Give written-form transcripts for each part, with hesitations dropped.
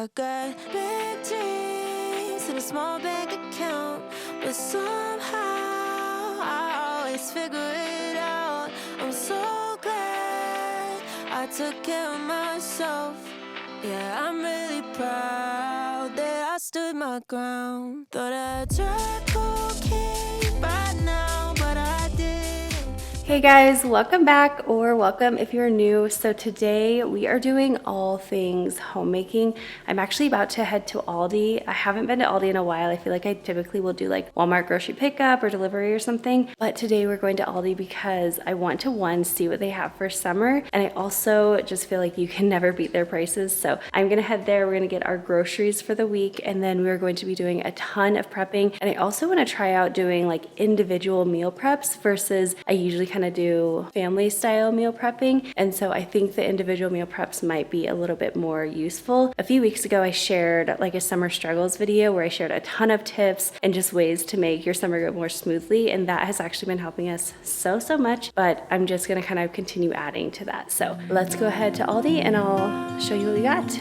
I got big dreams and a small bank account, but somehow I always figure it out. I'm so glad I took care of myself. Yeah, I'm really proud that I stood my ground. Thought I'd try cocaine by now, but I didn't. Hey guys, welcome back, or welcome if you're new. So today we are doing all things homemaking. I'm actually about to head to Aldi. I haven't been to Aldi in a while. I feel like I typically will do like Walmart grocery pickup or delivery or something. But today we're going to Aldi because I want to, one, see what they have for summer. And I also just feel like you can never beat their prices. So I'm gonna head there. We're gonna get our groceries for the week. And then we're going to be doing a ton of prepping. And I also wanna try out doing like individual meal preps versus I usually kind of do family style meal prepping. And so I think the individual meal preps might be a little bit more useful. A few weeks ago, I shared like a summer struggles video where I shared a ton of tips and just ways to make your summer go more smoothly. And that has actually been helping us so much, but I'm just gonna kind of continue adding to that. So let's go ahead to Aldi and I'll show you what we got.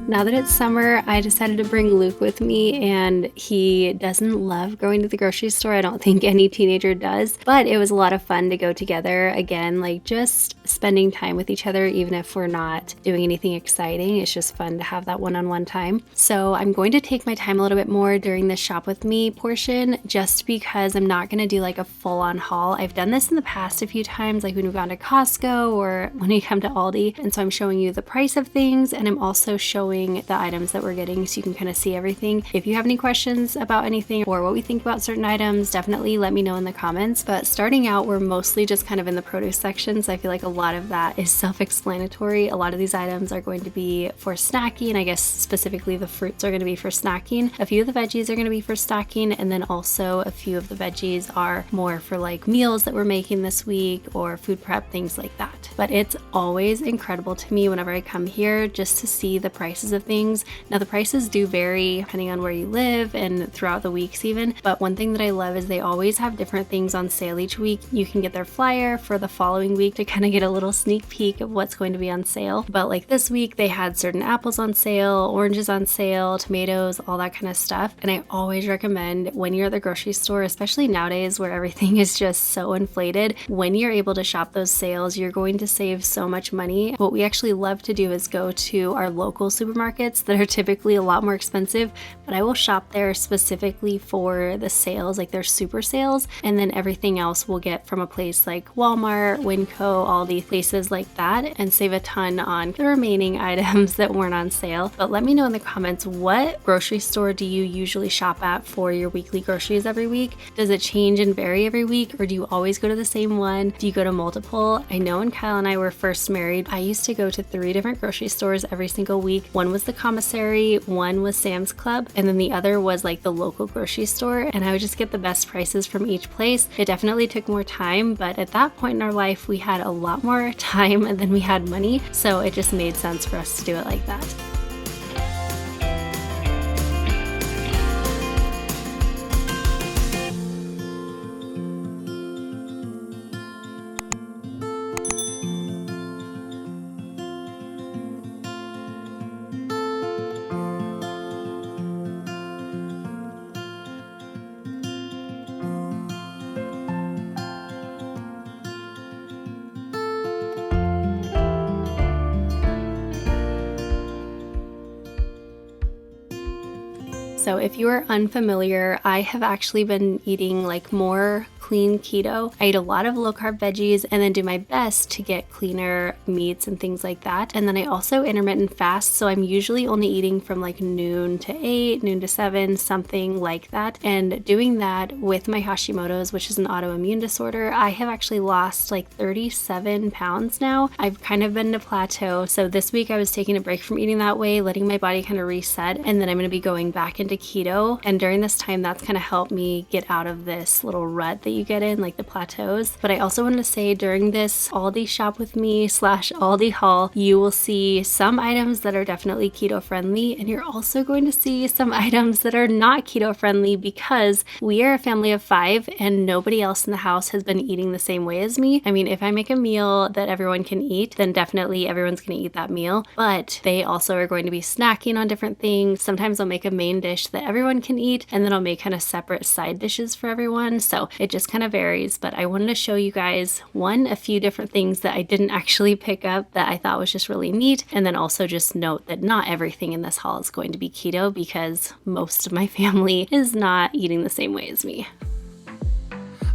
Now that it's summer, I decided to bring Luke with me, and he doesn't love going to the grocery store. I don't think any teenager does, but it was a lot of fun to go together. Again, like just spending time with each other, even if we're not doing anything exciting. It's just fun to have that one-on-one time. So I'm going to take my time a little bit more during the shop with me portion, just because I'm not going to do like a full-on haul. I've done this in the past a few times, like when we've gone to Costco or when we come to Aldi. And so I'm showing you the price of things, and I'm also showing the items that we're getting so you can kind of see everything. If you have any questions about anything or what we think about certain items, definitely let me know in the comments. But starting out, we're mostly just kind of in the produce section, so I feel like a lot of that is self-explanatory. A lot of these items are going to be for snacking. I guess specifically the fruits are going to be for snacking. A few of the veggies are going to be for snacking, and then also a few of the veggies are more for like meals that we're making this week or food prep, things like that. But it's always incredible to me whenever I come here just to see the prices of things. Now the prices do vary depending on where you live and throughout the weeks even, but one thing that I love is they always have different things on sale each week. You can get their flyer for the following week to kind of get a little sneak peek of what's going to be on sale. But like this week they had certain apples on sale, oranges on sale, tomatoes, all that kind of stuff. And I always recommend when you're at the grocery store, especially nowadays where everything is just so inflated, when you're able to shop those sales, you're going to save so much money. What we actually love to do is go to our local supermarkets that are typically a lot more expensive, but I will shop there specifically for the sales, like their super sales, and then everything else we'll get from a place like Walmart, Winco, Aldi, places like that, and save a ton on the remaining items that weren't on sale. But let me know in the comments, what grocery store do you usually shop at for your weekly groceries every week? Does it change and vary every week, or do you always go to the same one? Do you go to multiple? I know when Kyle and I were first married, I used to go to 3 different grocery stores every single week. One was the commissary, one was Sam's Club, and then the other was like the local grocery store, and I would just get the best prices from each place. It definitely took more time, but at that point in our life we had a lot more time than we had money, so it just made sense for us to do it like that. So if you are unfamiliar, I have actually been eating like more clean keto. I eat a lot of low carb veggies and then do my best to get cleaner meats and things like that. And then I also intermittent fast, so I'm usually only eating from like noon to 8, noon to 7, something like that. And doing that with my Hashimoto's, which is an autoimmune disorder, I have actually lost like 37 pounds now. I've kind of been in a plateau. So this week I was taking a break from eating that way, letting my body kind of reset, and then I'm going to be going back into keto. And during this time, that's kind of helped me get out of this little rut that you get in, like the plateaus. But I also wanted to say during this Aldi shop with me / Aldi haul, you will see some items that are definitely keto friendly, and you're also going to see some items that are not keto friendly because we are a family of 5 and nobody else in the house has been eating the same way as me. I mean, if I make a meal that everyone can eat, then definitely everyone's going to eat that meal, but they also are going to be snacking on different things. Sometimes I'll make a main dish that everyone can eat, and then I'll make kind of separate side dishes for everyone. So it just kind of varies, but I wanted to show you guys a few different things that I didn't actually pick up that I thought was just really neat. And then also just note that not everything in this haul is going to be keto because most of my family is not eating the same way as me.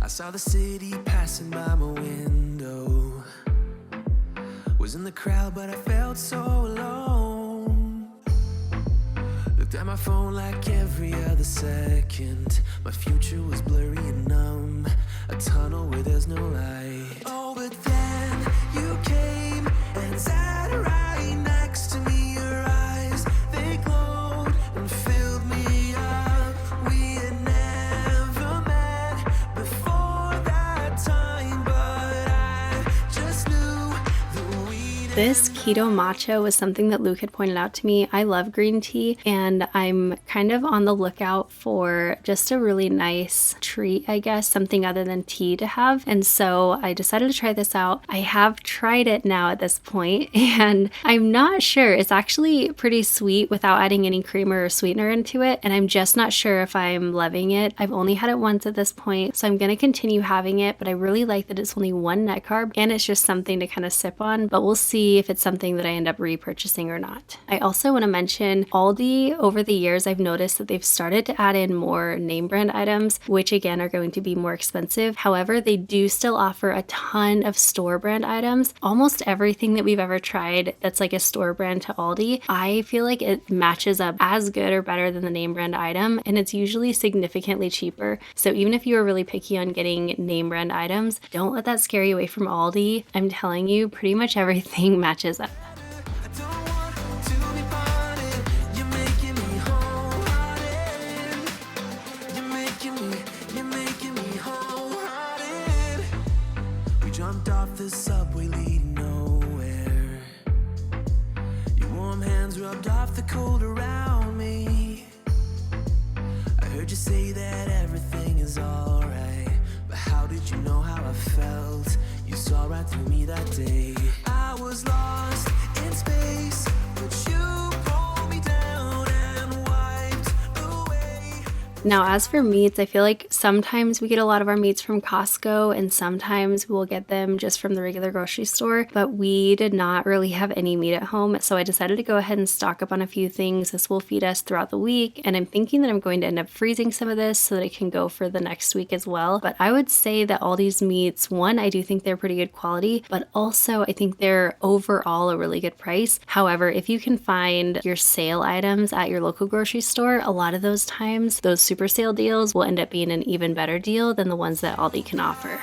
I saw the city passing by my window. Was in the crowd, but I felt so alone. Looked at my phone like every other second. My future was blurry and numb, a tunnel where there's no light. Oh, but then you came and sat right next to me. Your eyes, they glowed and filled me up. We had never met before that time, but I just knew that we'd This keto matcha was something that Luke had pointed out to me. I love green tea, and I'm kind of on the lookout for just a really nice treat, I guess, something other than tea to have. And so I decided to try this out. I have tried it now at this point, and I'm not sure. It's actually pretty sweet without adding any creamer or sweetener into it, and I'm just not sure if I'm loving it. I've only had it once at this point, so I'm going to continue having it, but I really like that it's only 1 net carb, and it's just something to kind of sip on, but we'll see if it's something that I end up repurchasing or not. I also want to mention Aldi. Over the years, I've noticed that they've started to add in more name brand items, which again are going to be more expensive. However, they do still offer a ton of store brand items. Almost everything that we've ever tried that's like a store brand to Aldi, I feel like it matches up as good or better than the name brand item, and it's usually significantly cheaper. So even if you are really picky on getting name brand items, don't let that scare you away from Aldi. I'm telling you, pretty much everything matches up. I don't want to be parted. You're making me wholehearted. You're making me wholehearted. We jumped off the subway leading nowhere. Your warm hands rubbed off the cold around me. I heard you say that everything is alright, but how did you know how I felt? You saw right through me that day. I was lost in space, but you pulled me down and wiped away. Now, as for meats, I feel like sometimes we get a lot of our meats from Costco and sometimes we'll get them just from the regular grocery store, but we did not really have any meat at home, so I decided to go ahead and stock up on a few things. This will feed us throughout the week, and I'm thinking that I'm going to end up freezing some of this so that it can go for the next week as well. But I would say that all these meats, one, I do think they're pretty good quality, but also I think they're overall a really good price. However, if you can find your sale items at your local grocery store, a lot of those times, those super sale deals will end up being an even better deal than the ones that Aldi can offer.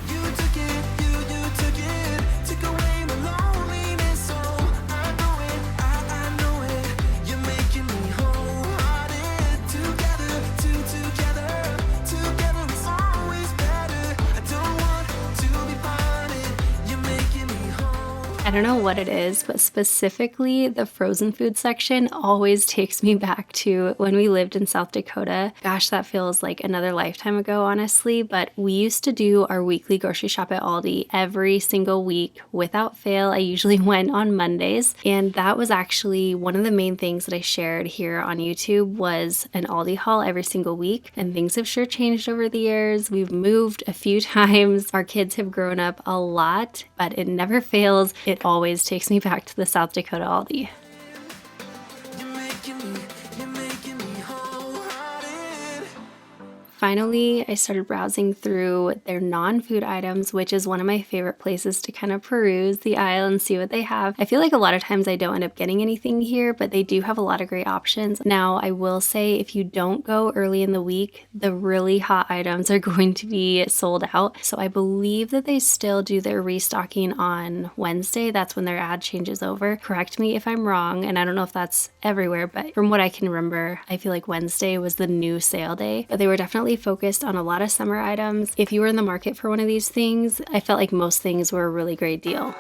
You took it, took away my loneliness. Oh, I know it. You're making me wholehearted. Together it's always better. I don't want to be parted. You're making me whole. I don't know what it is, but specifically the frozen food section always takes me back to when we lived in South Dakota. Gosh, that feels like another lifetime ago, honestly, but we used to do our weekly grocery shop at Aldi every single week without fail. I usually went on Mondays, and that was actually one of the main things that I shared here on YouTube was an Aldi haul every single week, and things have sure changed over the years. We've moved a few times. Our kids have grown up a lot, but it never fails. It always takes me back to the South Dakota Aldi. You're making me wholehearted. Finally, I started browsing through their non-food items, which is one of my favorite places to kind of peruse the aisle and see what they have. I feel like a lot of times I don't end up getting anything here, but they do have a lot of great options. Now, I will say if you don't go early in the week, the really hot items are going to be sold out. So I believe that they still do their restocking on Wednesday. That's when their ad changes over. Correct me if I'm wrong, and I don't know if that's everywhere, but from what I can remember, I feel like Wednesday was the new sale day. But they were definitely focused on a lot of summer items. If you were in the market for one of these things, I felt like most things were a really great deal.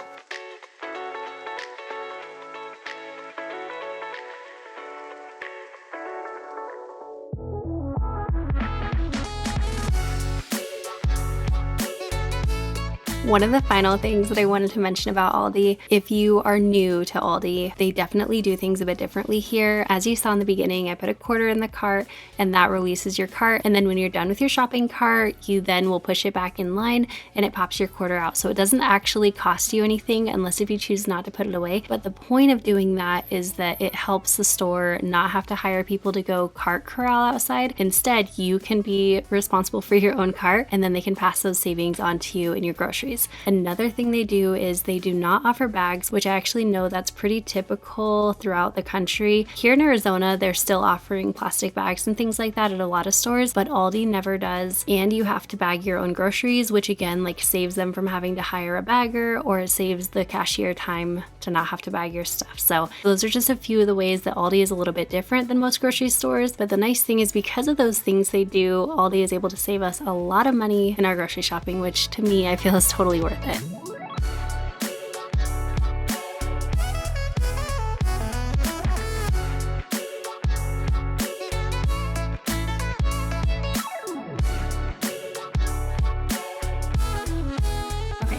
One of the final things that I wanted to mention about Aldi, if you are new to Aldi, they definitely do things a bit differently here. As you saw in the beginning, I put a quarter in the cart and that releases your cart. And then when you're done with your shopping cart, you then will push it back in line and it pops your quarter out. So it doesn't actually cost you anything unless if you choose not to put it away. But the point of doing that is that it helps the store not have to hire people to go cart corral outside. Instead, you can be responsible for your own cart and then they can pass those savings on to you in your groceries. Another thing they do is they do not offer bags, which I actually know that's pretty typical throughout the country. Here in Arizona, they're still offering plastic bags and things like that at a lot of stores, but Aldi never does. And you have to bag your own groceries, which again, like saves them from having to hire a bagger, or it saves the cashier time to not have to bag your stuff. So those are just a few of the ways that Aldi is a little bit different than most grocery stores. But the nice thing is because of those things they do, Aldi is able to save us a lot of money in our grocery shopping, which to me, I feel is totally worth it.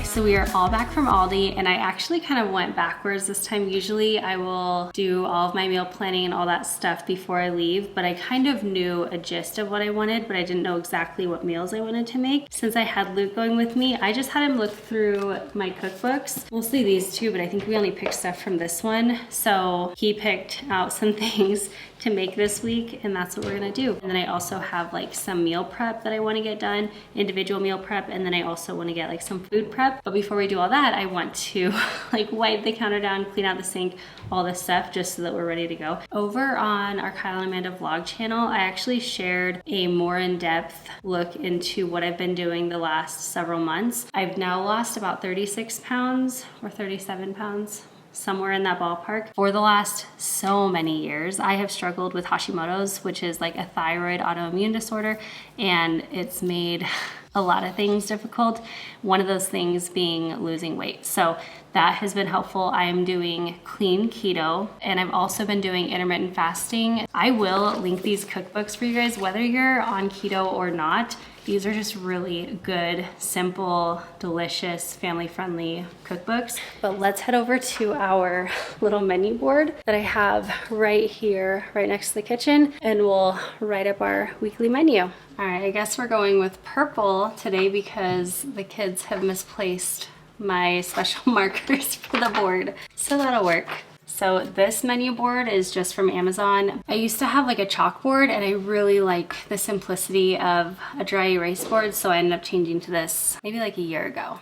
So we are all back from Aldi and I actually kind of went backwards this time. Usually I will do all of my meal planning and all that stuff before I leave, but I kind of knew a gist of what I wanted, but I didn't know exactly what meals I wanted to make. Since I had Luke going with me, I just had him look through my cookbooks, mostly these two, but I think we only picked stuff from this one. So he picked out some things to make this week and that's what we're gonna do. And then I also have like some meal prep that I want to get done, individual meal prep, and then I also want to get like some food prep. But before we do all that, I want to like wipe the counter down, clean out the sink, all this stuff just so that we're ready to go. Over on our Kyle and Amanda vlog channel, I actually shared a more in-depth look into what I've been doing the last several months. I've now lost about 36 pounds or 37 pounds. Somewhere in that ballpark. For the last so many years, I have struggled with Hashimoto's, which is like a thyroid autoimmune disorder, and it's made a lot of things difficult. One of those things being losing weight. So that has been helpful. I am doing clean keto and I've also been doing intermittent fasting. I will link these cookbooks for you guys, whether you're on keto or not. These are just really good, simple, delicious, family-friendly cookbooks. But let's head over to our little menu board that I have right here, right next to the kitchen, and we'll write up our weekly menu. All right, I guess we're going with purple today because the kids have misplaced my special markers for the board. So that'll work. So this menu board is just from Amazon. I used to have like a chalkboard and I really like the simplicity of a dry erase board, so I ended up changing to this maybe like a year ago.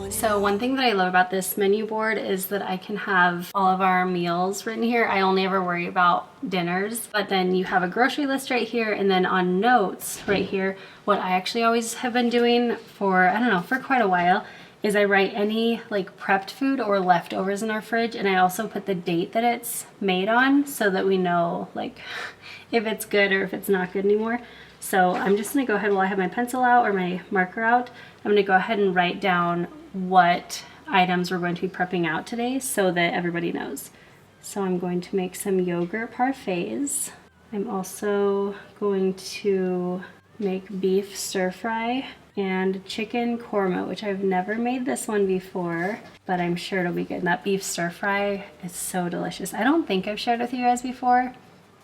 So one thing that I love about this menu board is that I can have all of our meals written here. I only ever worry about dinners, but then you have a grocery list right here, and then on notes right here, what I actually always have been doing for, I don't know, for quite a while, is I write any like prepped food or leftovers in our fridge, and I also put the date that it's made on so that we know like if it's good or if it's not good anymore. So I'm just gonna go ahead while I have my pencil out or my marker out, I'm gonna go ahead and write down what items we're going to be prepping out today so that everybody knows. So I'm going to make some yogurt parfaits. I'm also going to make beef stir fry and chicken korma, which I've never made this one before, but I'm sure it'll be good. And that beef stir fry is so delicious. I don't think I've shared with you guys before,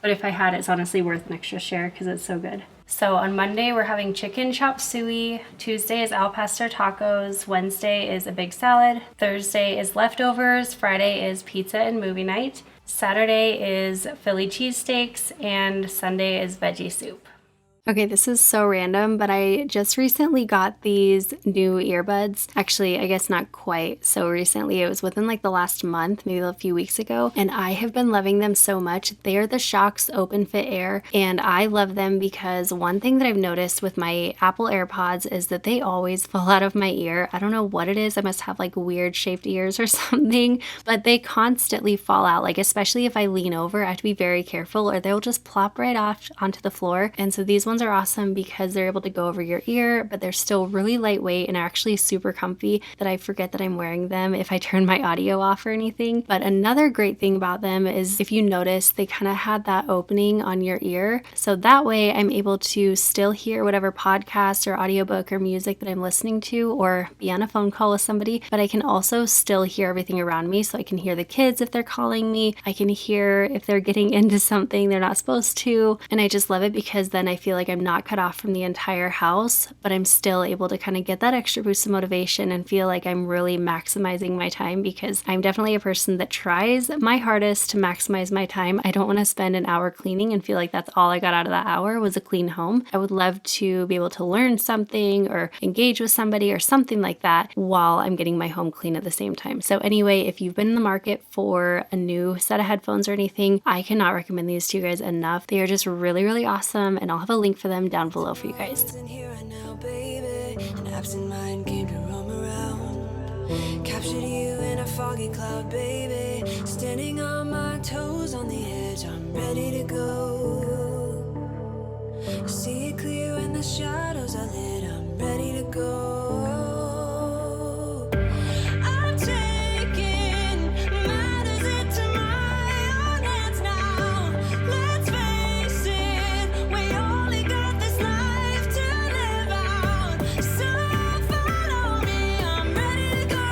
but if I had, it's honestly worth an extra share because it's so good. So on Monday, we're having chicken chop suey. Tuesday is al pastor tacos. Wednesday is a big salad. Thursday is leftovers. Friday is pizza and movie night. Saturday is Philly cheesesteaks. And Sunday is veggie soup. Okay, this is so random, but I just recently got these new earbuds. Actually, I guess not quite so recently. It was within like the last month, maybe a few weeks ago, and I have been loving them so much. They are the Shocks Open Fit Air, and I love them because one thing that I've noticed with my Apple AirPods is that they always fall out of my ear. I don't know what it is. I must have like weird shaped ears or something, but they constantly fall out. Like, especially if I lean over, I have to be very careful or they'll just plop right off onto the floor. And so these ones are awesome because they're able to go over your ear, but they're still really lightweight and actually super comfy that I forget that I'm wearing them if I turn my audio off or anything. But another great thing about them is if you notice, they kind of had that opening on your ear. So that way I'm able to still hear whatever podcast or audiobook or music that I'm listening to or be on a phone call with somebody, but I can also still hear everything around me. So I can hear the kids if they're calling me. I can hear if they're getting into something they're not supposed to. And I just love it because then I feel like I'm not cut off from the entire house, but I'm still able to kind of get that extra boost of motivation and feel like I'm really maximizing my time because I'm definitely a person that tries my hardest to maximize my time. I don't want to spend an hour cleaning and feel like that's all I got out of that hour was a clean home. I would love to be able to learn something or engage with somebody or something like that while I'm getting my home clean at the same time. So anyway, if you've been in the market for a new set of headphones or anything, I cannot recommend these to you guys enough. They are just really, really awesome, and I'll have a link for them down below for you guys. An absent mind came to roam around. Captured you in a foggy cloud, baby. Standing on my toes on the edge, I'm ready to go. See it clear when the shadows are lit, I'm ready to go. I'm taking matters into my own hands now. Let's face it, we only got this life to live out. So follow me, I'm ready to go.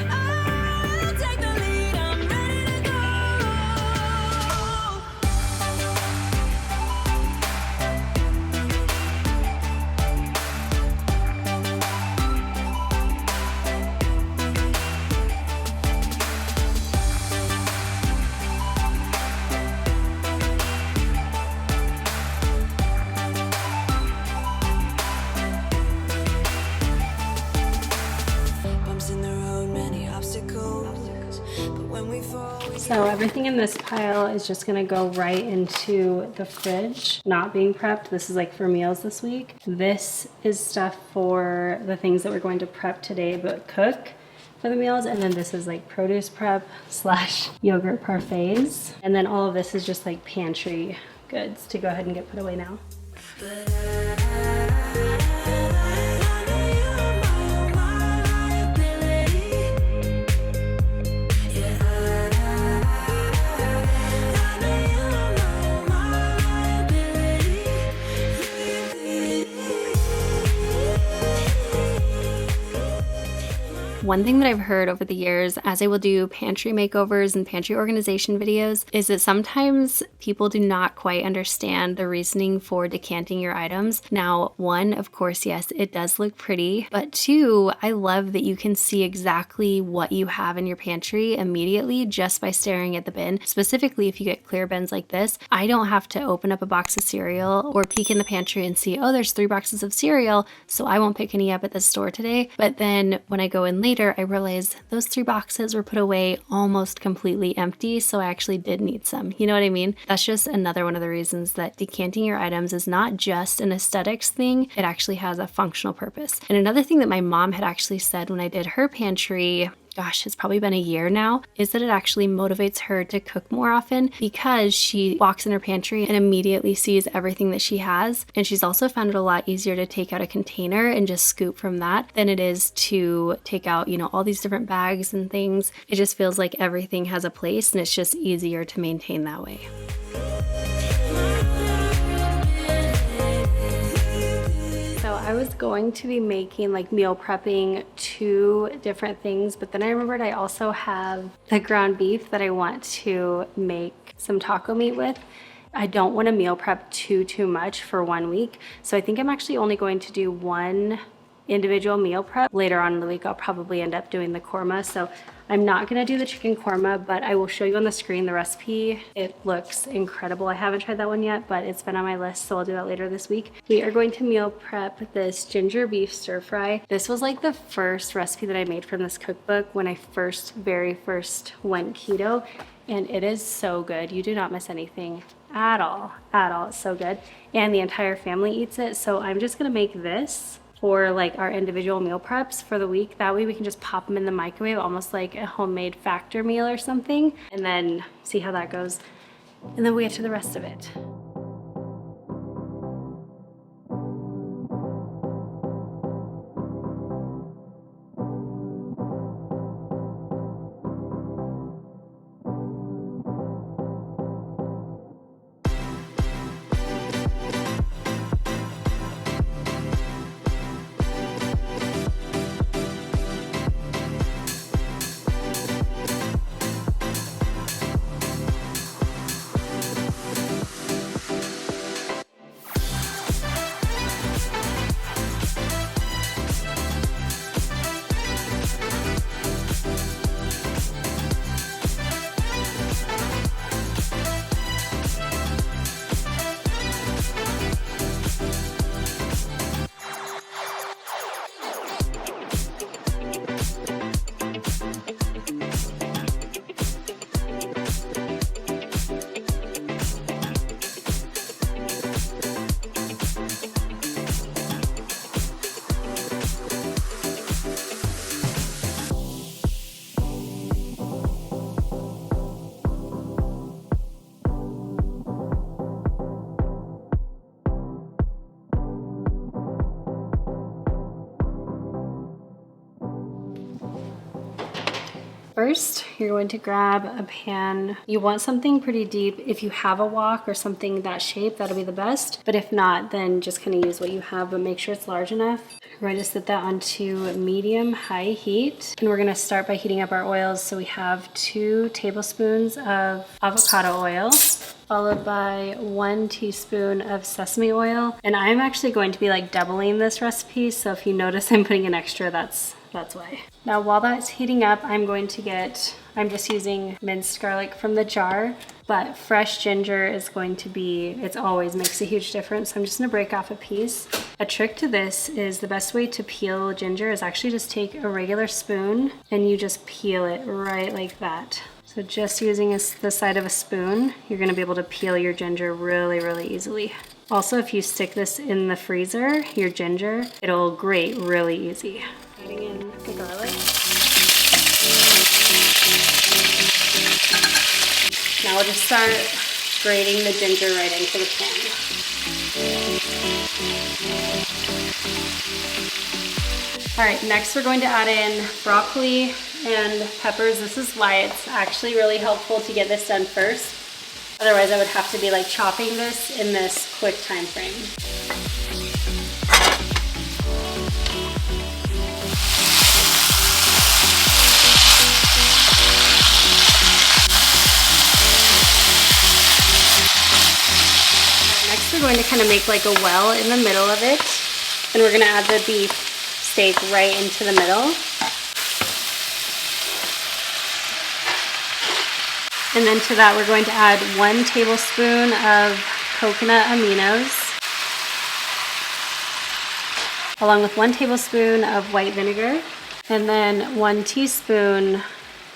I'll take the lead, I'm ready to go. Bumps in the road, many obstacles, but when we fall, we So everything in this pile is just gonna go right into the fridge, not being prepped. This is like for meals this week. This is stuff for the things that we're going to prep today, but cook for the meals. And then this is like produce prep / yogurt parfaits. And then all of this is just like pantry goods to go ahead and get put away now. One thing that I've heard over the years as I will do pantry makeovers and pantry organization videos is that sometimes people do not quite understand the reasoning for decanting your items. Now, one, of course, yes, it does look pretty, but two, I love that you can see exactly what you have in your pantry immediately just by staring at the bin. Specifically, if you get clear bins like this, I don't have to open up a box of cereal or peek in the pantry and see, oh, there's 3 boxes of cereal, so I won't pick any up at the store today. But then when I go in later, I realized those 3 boxes were put away almost completely empty, so I actually did need some. You know what I mean? That's just another one of the reasons that decanting your items is not just an aesthetics thing, it actually has a functional purpose. And another thing that my mom had actually said when I did her pantry, gosh, it's probably been a year now, is that it actually motivates her to cook more often because she walks in her pantry and immediately sees everything that she has. And she's also found it a lot easier to take out a container and just scoop from that than it is to take out, you know, all these different bags and things. It just feels like everything has a place and it's just easier to maintain that way. I was going to be making like meal prepping 2 different things, but then I remembered I also have the ground beef that I want to make some taco meat with. I don't want to meal prep too much for 1 week. So I think I'm actually only going to do one individual meal prep. Later on in the week, I'll probably end up doing the korma. So I'm not gonna do the chicken korma, but I will show you on the screen the recipe. It looks incredible. I haven't tried that one yet, but it's been on my list, so I'll do that later this week. We are going to meal prep this ginger beef stir fry. This was like the first recipe that I made from this cookbook when I very first went keto, and it is so good. You do not miss anything at all. It's so good. And the entire family eats it, so I'm just gonna make this for like our individual meal preps for the week. That way we can just pop them in the microwave, almost like a homemade factor meal or something, and then see how that goes. And then we get to the rest of it. First, you're going to grab a pan. You want something pretty deep. If you have a wok or something that shape, that'll be the best. But if not, then just kind of use what you have, but make sure it's large enough. We're going to set that onto medium-high heat. And we're going to start by heating up our oils. So we have 2 tablespoons of avocado oil, followed by 1 teaspoon of sesame oil. And I'm actually going to be like doubling this recipe. So if you notice I'm putting an extra, that's why. Now while that's heating up, I'm just using minced garlic from the jar, but fresh ginger is going to be, it always makes a huge difference. So I'm just gonna break off a piece. A trick to this is the best way to peel ginger is actually just take a regular spoon and you just peel it right like that. So just using the side of a spoon, you're gonna be able to peel your ginger really easily. Also, if you stick this in the freezer, your ginger, it'll grate really easy. Adding in the garlic. Now we'll just start grating the ginger right into the pan. All right, next we're going to add in broccoli and peppers. This is why it's actually really helpful to get this done first. Otherwise I would have to be like chopping this in this quick time frame. Next we're going to kind of make like a well in the middle of it, and we're going to add the beef steak right into the middle. And then to that we're going to add 1 tablespoon of coconut aminos, along with 1 tablespoon of white vinegar, and then 1 teaspoon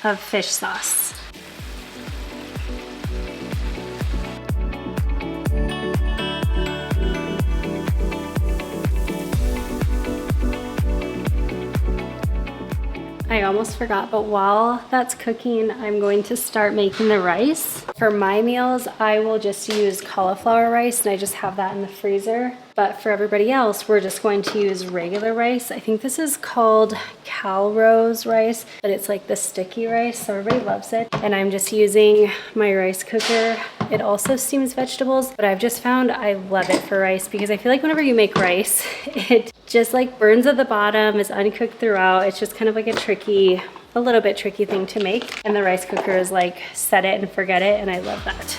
of fish sauce. I almost forgot, but while that's cooking, I'm going to start making the rice. For my meals, I will just use cauliflower rice, and I just have that in the freezer. But for everybody else, we're just going to use regular rice. I think this is called Calrose rice, but it's like the sticky rice, so everybody loves it. And I'm just using my rice cooker. It also steams vegetables, but I've just found I love it for rice because I feel like whenever you make rice, it just like burns at the bottom, is uncooked throughout. It's just kind of like a little bit tricky thing to make. And the rice cooker is like set it and forget it, and I love that.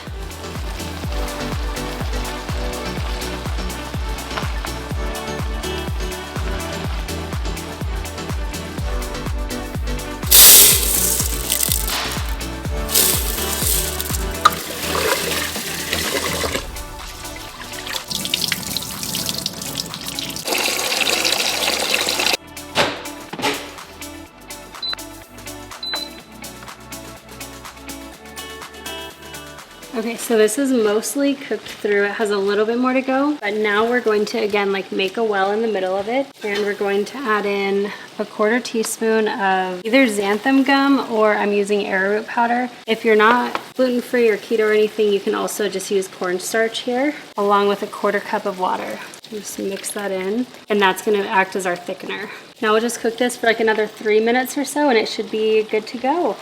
Okay, so this is mostly cooked through. It has a little bit more to go, but now we're going to, again, like make a well in the middle of it. And we're going to add in a 1/4 teaspoon of either xanthan gum or I'm using arrowroot powder. If you're not gluten-free or keto or anything, you can also just use cornstarch here, along with a 1/4 cup of water. Just mix that in, and that's gonna act as our thickener. Now we'll just cook this for like another 3 minutes or so, and it should be good to go.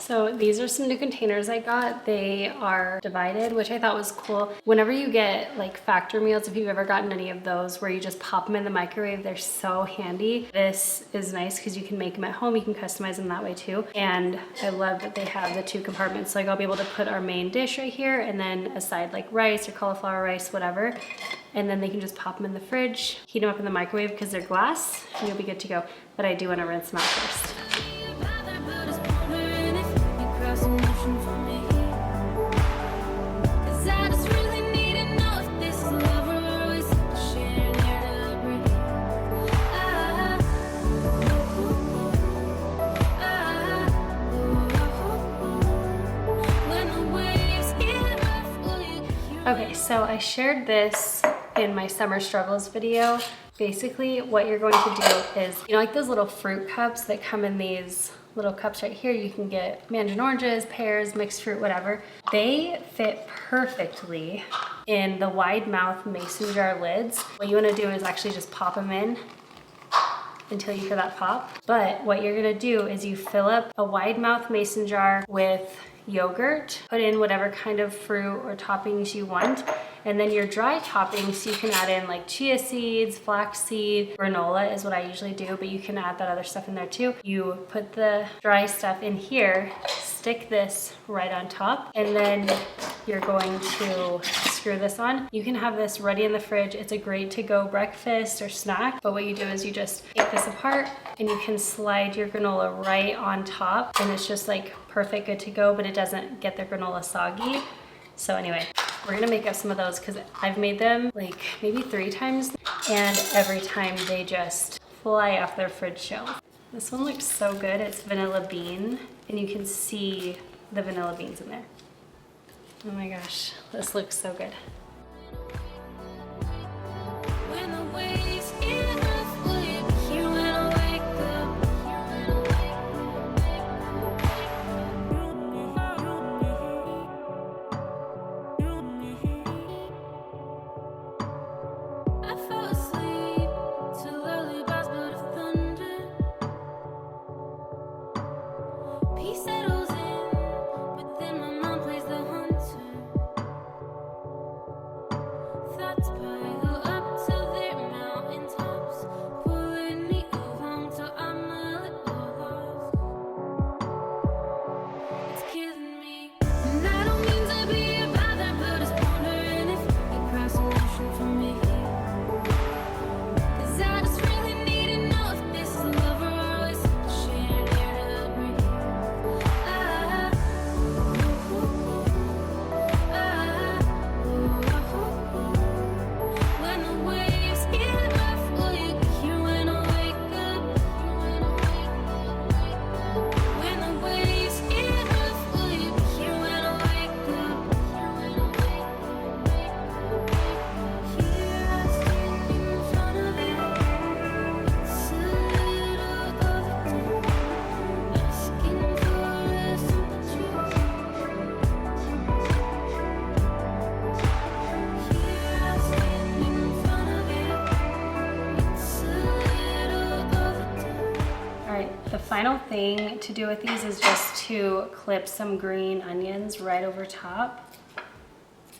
So these are some new containers I got. They are divided, which I thought was cool. Whenever you get like factor meals, if you've ever gotten any of those where you just pop them in the microwave, they're so handy. This is nice because you can make them at home. You can customize them that way too. And I love that they have the 2 compartments. So like I'll be able to put our main dish right here and then aside like rice or cauliflower rice, whatever. And then they can just pop them in the fridge, heat them up in the microwave because they're glass, and you'll be good to go. But I do want to rinse them out first. Okay, so I shared this in my summer struggles video. Basically, what you're going to do is, you know, like those little fruit cups that come in these little cups right here, you can get mandarin oranges, pears, mixed fruit, whatever. They fit perfectly in the wide mouth mason jar lids. What you want to do is actually just pop them in until you hear that pop. But what you're gonna do is you fill up a wide mouth mason jar with yogurt, put in whatever kind of fruit or toppings you want, and then your dry toppings you can add in like chia seeds, flaxseed, granola is what I usually do, but you can add that other stuff in there too. You put the dry stuff in here, stick this right on top, and then you're going to screw this on. You can have this ready in the fridge. It's a great to-go breakfast or snack, but what you do is you just take this apart and you can slide your granola right on top, and it's just like perfect, good to go, but it doesn't get the granola soggy. So anyway, we're gonna make up some of those because I've made them like maybe 3 times, and every time they just fly off their fridge shelf. This one looks so good. It's vanilla bean, and you can see the vanilla beans in there. Oh my gosh, this looks so good. The final thing to do with these is just to clip some green onions right over top,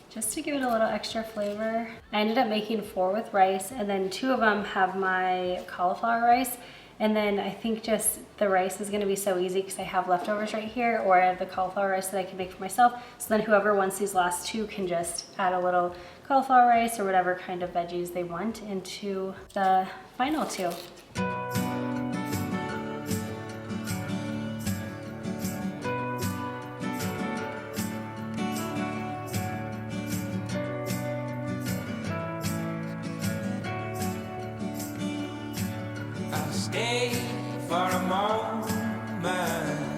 just to give it a little extra flavor. I ended up making 4 with rice, and then 2 of them have my cauliflower rice. And then I think just the rice is gonna be so easy because I have leftovers right here, or I have the cauliflower rice that I can make for myself. So then whoever wants these last 2 can just add a little cauliflower rice or whatever kind of veggies they want into the final 2. Stay for a moment.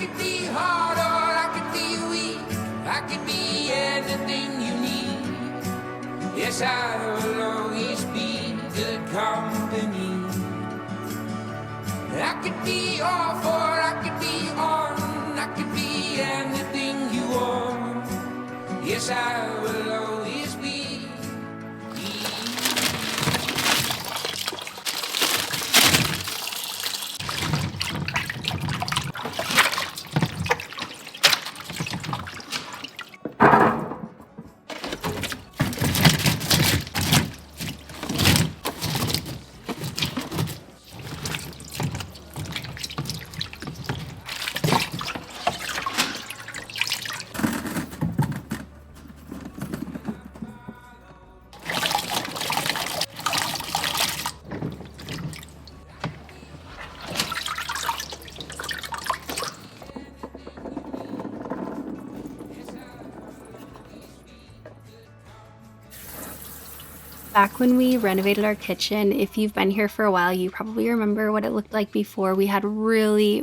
could be hard or I could be weak. I could be anything you need. Yes, I will always be good company. I could be off or I could be on. I could be anything you want. Yes, I will always be. Back when we renovated our kitchen, if you've been here for a while, you probably remember what it looked like before. We had really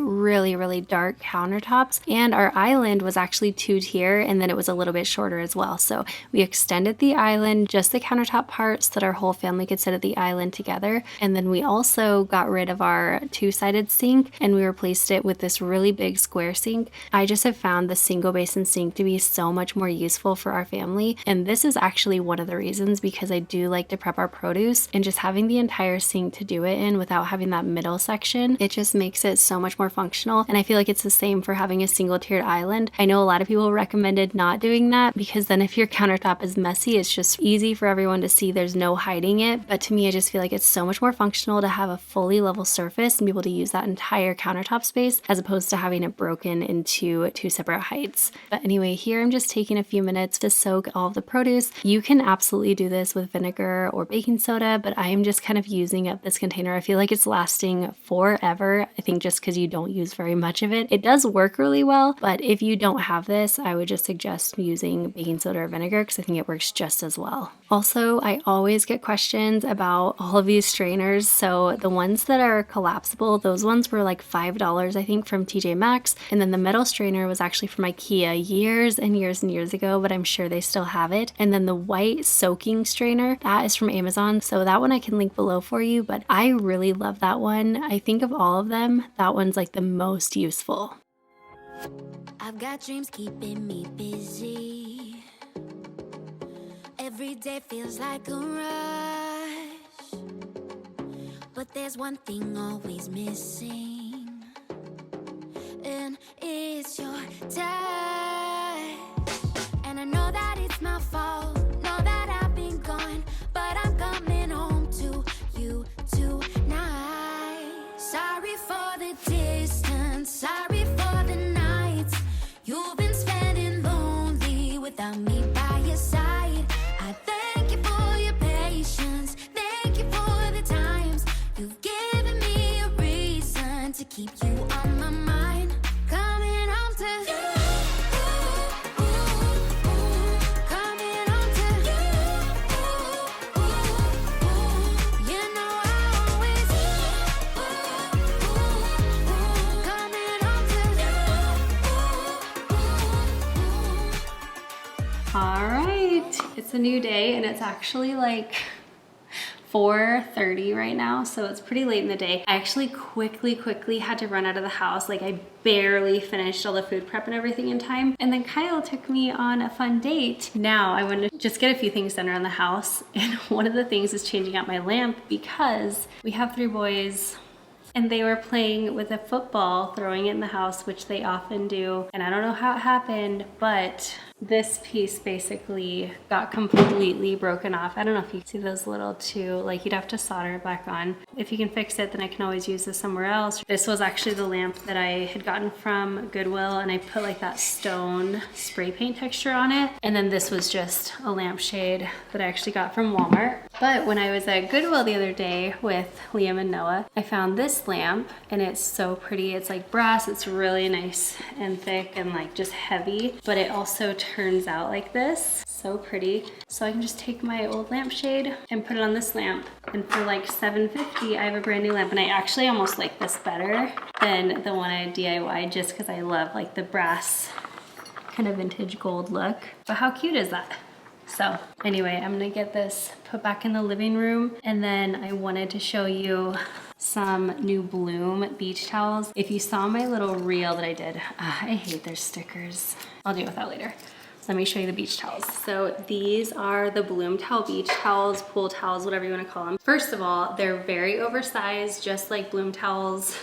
dark countertops, and our island was actually 2-tier, and then it was a little bit shorter as well. So we extended the island, just the countertop part, so that our whole family could sit at the island together. And then we also got rid of our 2-sided sink, and we replaced it with this really big square sink. I just have found the single basin sink to be so much more useful for our family, and this is actually one of the reasons, because I do like to prep our produce, and just having the entire sink to do it in without having that middle section, it just makes it so much more functional. And I feel like it's the same for having a single tiered island. I know a lot of people recommended not doing that, because then if your countertop is messy, it's just easy for everyone to see. There's no hiding it. But to me, I just feel like it's so much more functional to have a fully level surface and be able to use that entire countertop space, as opposed to having it broken into 2 separate heights. But anyway, here I'm just taking a few minutes to soak all of the produce. You can absolutely do this with vinegar or baking soda, but I am just kind of using up this container. I feel like it's lasting forever. I think just because you don't use very much of it. It does work really well, but if you don't have this, I would just suggest using baking soda or vinegar, because I think it works just as well. Also, I always get questions about all of these strainers. So the ones that are collapsible, those ones were like $5, I think, from TJ Maxx. And then the metal strainer was actually from IKEA years and years ago, but I'm sure they still have it. And then the white soaking strainer, that is from Amazon. So that one I can link below for you, but I really love that one. I think of all of them, that one's like the most useful. I've got dreams keeping me busy. Every day feels like a rush, but there's one thing always missing, and it's your touch. And I know that it's my fault, know that I've been gone, but I'm coming home to you tonight. Sorry for the distance, sorry for the nights you've been spending lonely without me by your side. I thank you for your patience, thank you for the times you've given me a reason to keep you on my mind. Coming home to you. Alright, it's a new day, and it's actually like 4:30 right now, so it's pretty late in the day. I actually quickly had to run out of the house. Like, I barely finished all the food prep and everything in time, and then Kyle took me on a fun date. Now I want to just get a few things done around the house, and one of the things is changing out my lamp, because we have 3 boys and they were playing with a football, throwing it in the house, which they often do, and I don't know how it happened, but this piece basically got completely broken off. I don't know if you can see those little 2, like, you'd have to solder it back on. If you can fix it, then I can always use this somewhere else. This was actually the lamp that I had gotten from Goodwill, and I put like that stone spray paint texture on it. And then this was just a lampshade that I actually got from Walmart. But when I was at Goodwill the other day with Liam and Noah, I found this lamp and it's so pretty. It's like brass, it's really nice and thick and like just heavy, but it also turns out like this. So pretty. So I can just take my old lampshade and put it on this lamp. And for like $7.50, I have a brand new lamp. And I actually almost like this better than the one I DIY'd just because I love like the brass kind of vintage gold look. But how cute is that? So anyway, I'm gonna get this put back in the living room, and then I wanted to show you some new Bloom beach towels. If you saw my little reel that I did, I hate their stickers. I'll deal with that later. Let me show you the beach towels. So these are the Bloom Towel beach towels, pool towels, whatever you want to call them. First of all, they're very oversized, just like Bloom towels,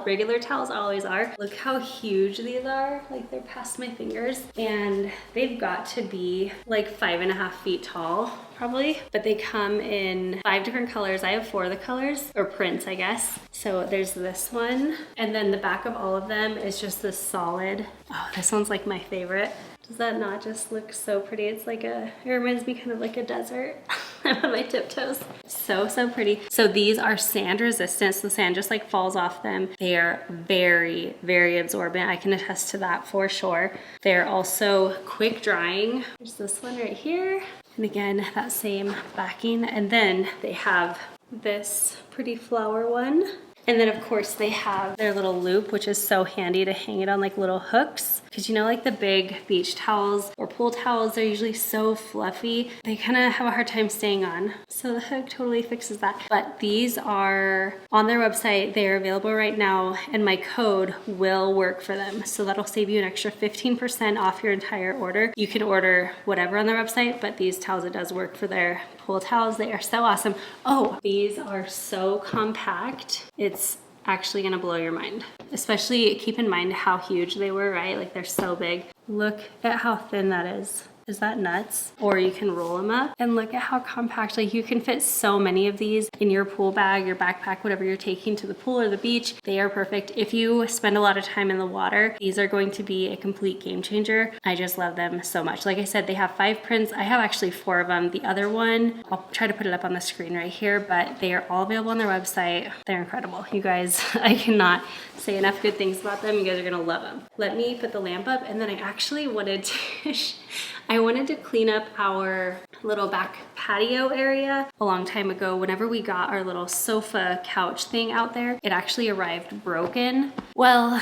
regular towels always are. Look how huge these are. Like they're past my fingers, and they've got to be like 5.5 feet tall, probably. But they come in 5 different colors. I have 4 of the colors, or prints, I guess. So there's this one, and then the back of all of them is just this solid. Oh, this one's like my favorite. Does that not just look so pretty? It's like it reminds me kind of like a desert. I'm on my tiptoes. So, so pretty. So these are sand resistant. So the sand just like falls off them. They are very, very absorbent. I can attest to that for sure. They're also quick drying. There's this one right here. And again, that same backing. And then they have this pretty flower one. And then of course they have their little loop, which is so handy to hang it on like little hooks. Because you know, like the big beach towels or pool towels, they're usually so fluffy. They kind of have a hard time staying on. So the hook totally fixes that. But these are on their website. They are available right now, and my code will work for them. So that'll save you an extra 15% off your entire order. You can order whatever on their website, but these towels, it does work for their pool towels. They are so awesome. Oh, these are so compact. It's actually gonna blow your mind. Especially keep in mind how huge they were, right? Like they're so big. Look at how thin that is. Is that nuts? Or you can roll them up, and look at how compact. Like you can fit so many of these in your pool bag, your backpack, whatever you're taking to the pool or the beach. They are perfect. If you spend a lot of time in the water, these are going to be a complete game changer. I just love them so much. Like I said, they have 5 prints. I have actually 4 of them. The other one, I'll try to put it up on the screen right here, but they are all available on their website. They're incredible. You guys, I cannot say enough good things about them. You guys are gonna love them. Let me put the lamp up, and then I actually wanted to clean up our little back patio area. A long time ago, whenever we got our little sofa couch thing out there, it actually arrived broken. Well,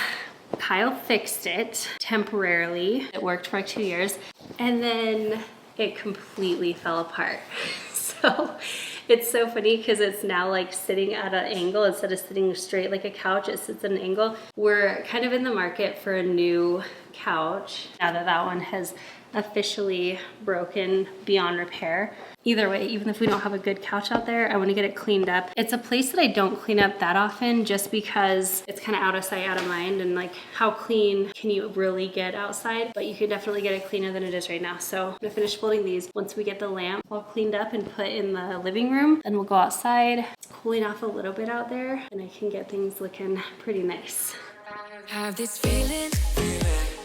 Kyle fixed it temporarily. It worked for like 2 years, and then it completely fell apart. So it's so funny because it's now like sitting at an angle instead of sitting straight like a couch. It sits at an angle. We're kind of in the market for a new couch now that that one has officially broken beyond repair. Either way, even if we don't have a good couch out there, I want to get it cleaned up. It's a place that I don't clean up that often just because it's kind of out of sight, out of mind, and like how clean can you really get outside? But you can definitely get it cleaner than it is right now. So I'm gonna finish folding these. Once we get the lamp all cleaned up and put in the living room, then we'll go outside. It's cooling off a little bit out there, and I can get things looking pretty nice. Have this feeling,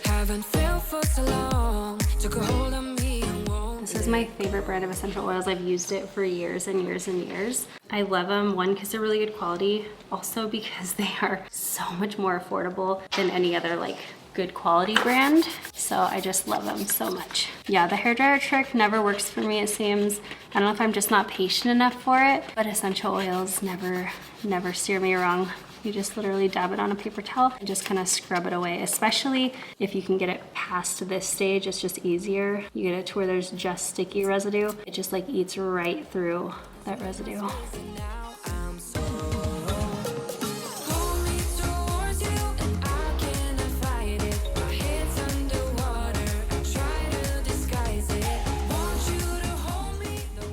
haven't felt for so long. Took a hold on me and won't. This is my favorite brand of essential oils. I've used it for years and years and years. I love them, one, because they're really good quality, also because they are so much more affordable than any other like good quality brand. So I just love them so much. Yeah, the hairdryer trick never works for me, it seems. I don't know if I'm just not patient enough for it, but essential oils never steer me wrong. You just literally dab it on a paper towel and just kind of scrub it away, especially if you can get it past this stage. It's just easier. You get it to where there's just sticky residue. It just like eats right through that residue.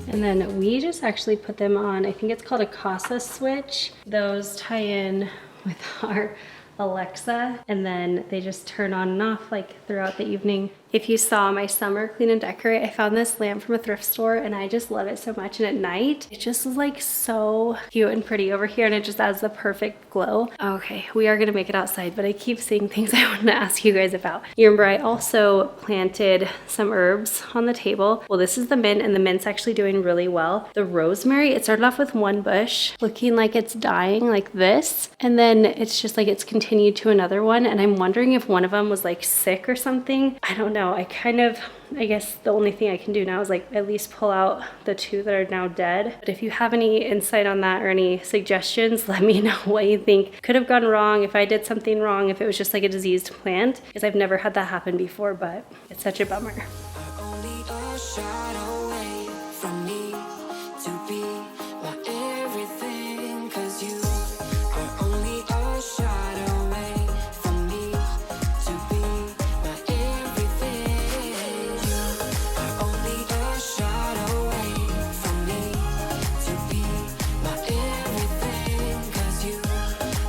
And then we just actually put them on, I think it's called a Casa switch. Those tie in with our Alexa, and then they just turn on and off like throughout the evening. If you saw my summer clean and decorate, I found this lamp from a thrift store and I just love it so much. And at night, it just is like so cute and pretty over here and it just adds the perfect glow. Okay, we are gonna make it outside, but I keep seeing things I want to ask you guys about. You remember I also planted some herbs on the table. Well, this is the mint and the mint's actually doing really well. The rosemary, it started off with one bush looking like it's dying like this. And then it's just like it's continued to another one. And I'm wondering if one of them was like sick or something. I don't know. I guess the only thing I can do now is like at least pull out the two that are now dead. But if you have any insight on that or any suggestions, let me know what you think could have gone wrong, if I did something wrong, if it was just like a diseased plant, because I've never had that happen before, but it's such a bummer. Only a shot away from me to be my everything, 'cause you are only a shot away from me to be my everything. You are only a shot away from me to be my everything, 'cause you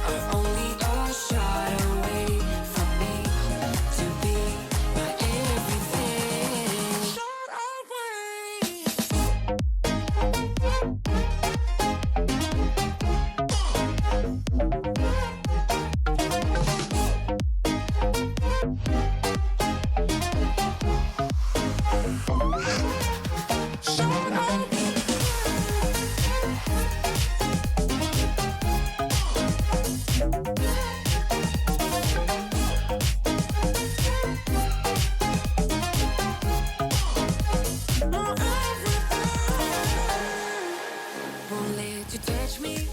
are only a shot away from me to be my everything. Shot away. Won't let you touch me.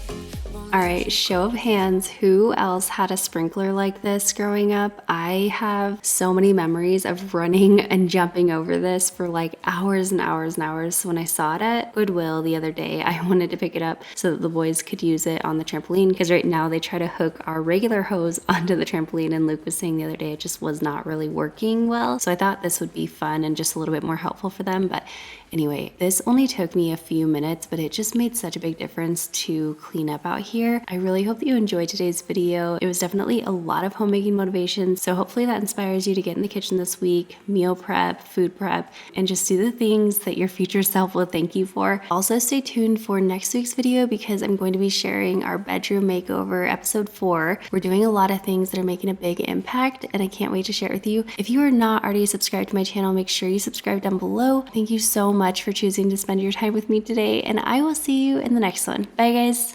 All right, show of hands, who else had a sprinkler like this growing up? I have so many memories of running and jumping over this for like hours and hours and hours. So when I saw it at Goodwill the other day, I wanted to pick it up so that the boys could use it on the trampoline, because right now they try to hook our regular hose onto the trampoline, and Luke was saying the other day it just was not really working well. So I thought this would be fun and just a little bit more helpful for them. But anyway, this only took me a few minutes, but it just made such a big difference to clean up out here. I really hope that you enjoyed today's video. It was definitely a lot of homemaking motivation, so hopefully that inspires you to get in the kitchen this week, meal prep, food prep, and just do the things that your future self will thank you for. Also, stay tuned for next week's video because I'm going to be sharing our bedroom makeover, episode 4. We're doing a lot of things that are making a big impact, and I can't wait to share it with you. If you are not already subscribed to my channel, make sure you subscribe down below. Thank you so much for choosing to spend your time with me today, and I will see you in the next one. Bye, guys.